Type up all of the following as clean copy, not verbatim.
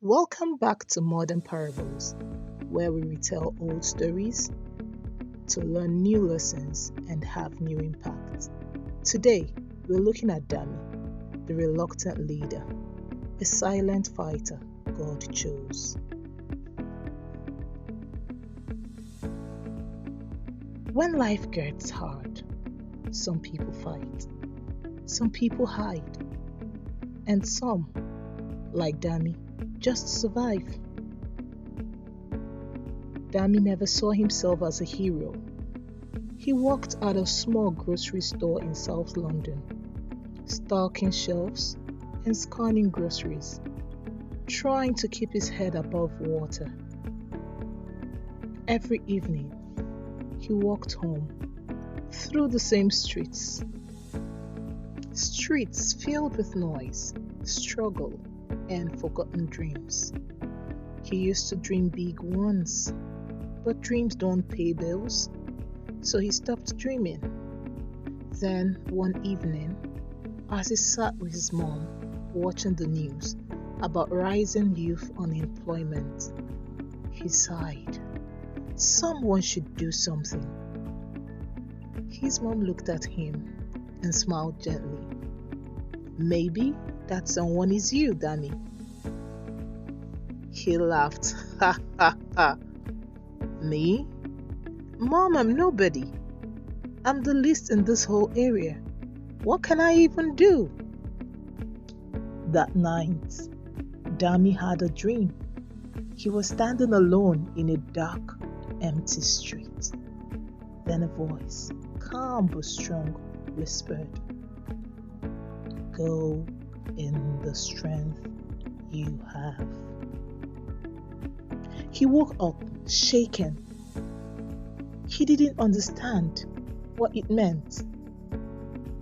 Welcome back to Modern Parables, where we retell old stories to learn new lessons and have new impact. Today, we're looking at Dami, the reluctant leader, a silent fighter God chose. When life gets hard, some people fight, some people hide, and some, like Dami, just survive. Dami never saw himself as a hero. He worked at a small grocery store in South London, stocking shelves and scanning groceries, trying to keep his head above water. Every evening, he walked home through the same streets. Streets filled with noise, struggle, and forgotten dreams. He used to dream big once, but dreams don't pay bills, so he stopped dreaming. Then one evening, as he sat with his mom watching the news about rising youth unemployment, he sighed. Someone should do something. His mom looked at him and smiled gently. Maybe that someone is you, Dami. He laughed. Ha ha ha. Me? Mom, I'm nobody. I'm the least in this whole area. What can I even do? That night, Dami had a dream. He was standing alone in a dark, empty street. Then a voice, calm but strong, whispered, "Go in the strength you have." He woke up shaken. He didn't understand what it meant,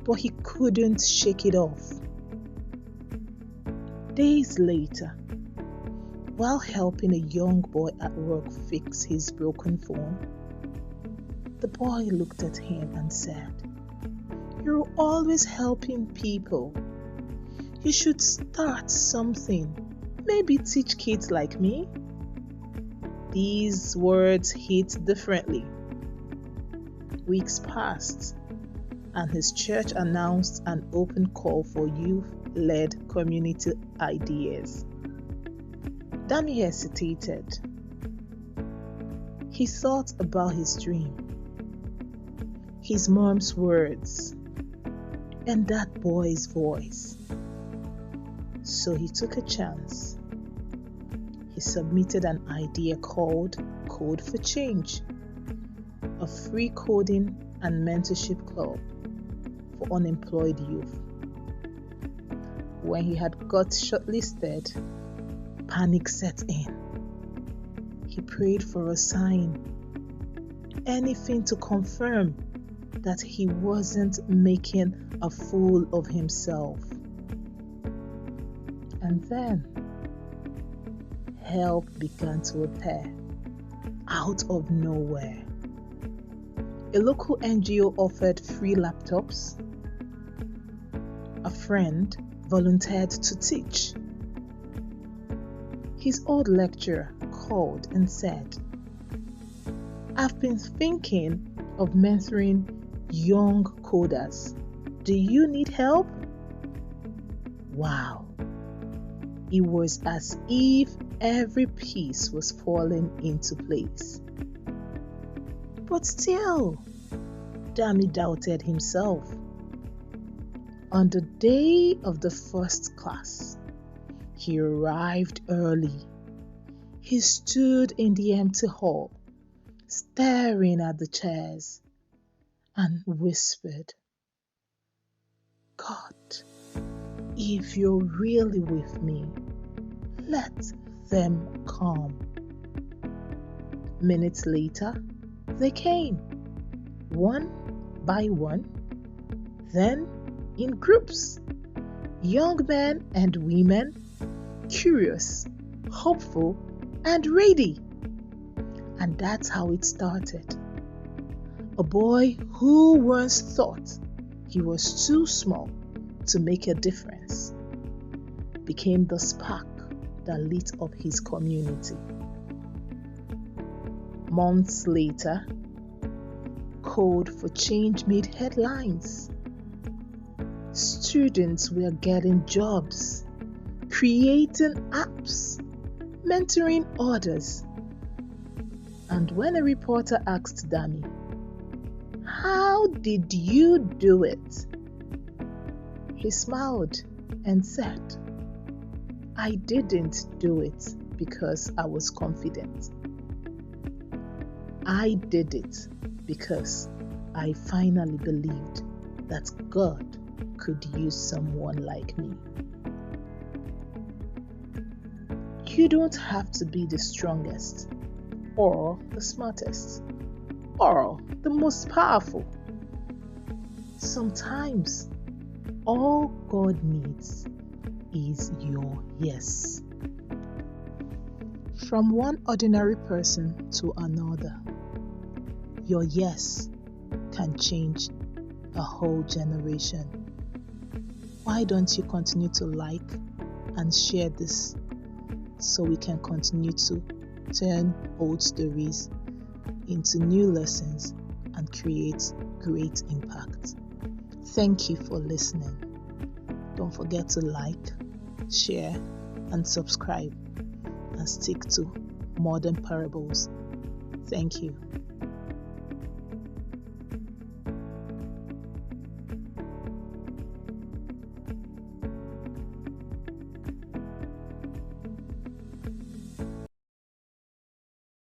but he couldn't shake it off. Days later, while helping a young boy at work fix his broken phone, the boy looked at him and said, "You're always helping people. You should start something. Maybe teach kids like me." These words hit differently. Weeks passed, and his church announced an open call for youth-led community ideas. Dami hesitated. He thought about his dream, his mom's words, and that boy's voice. So he took a chance. He submitted an idea called Code for Change, a free coding and mentorship club for unemployed youth. When he had got shortlisted, panic set in. He prayed for a sign, anything to confirm that he wasn't making a fool of himself. And then help began to appear out of nowhere. A local NGO offered free laptops. A friend volunteered to teach. His old lecturer called and said, "I've been thinking of mentoring young coders. Do you need help?" Wow. It was as if every piece was falling into place. But still, Dami doubted himself. On the day of the first class, he arrived early. He stood in the empty hall, staring at the chairs, and whispered, "God, if you're really with me, let them come." Minutes later, they came, one by one, then in groups, young men and women, curious, hopeful, and ready. And that's how it started. A boy who once thought he was too small to make a difference became the spark that lit up his community. Months later, Code for Change made headlines. Students were getting jobs, creating apps, mentoring others. And when a reporter asked Dami, "How did you do it?" he smiled and said, "I didn't do it because I was confident. I did it because I finally believed that God could use someone like me." You don't have to be the strongest, or the smartest, or the most powerful. Sometimes all God needs is your yes. From one ordinary person to another, your yes can change a whole generation. Why don't you continue to like and share this so we can continue to turn old stories into new lessons and create great impact. Thank you for listening. Don't forget to like, share, and subscribe, and stick to Modern Parables. Thank you.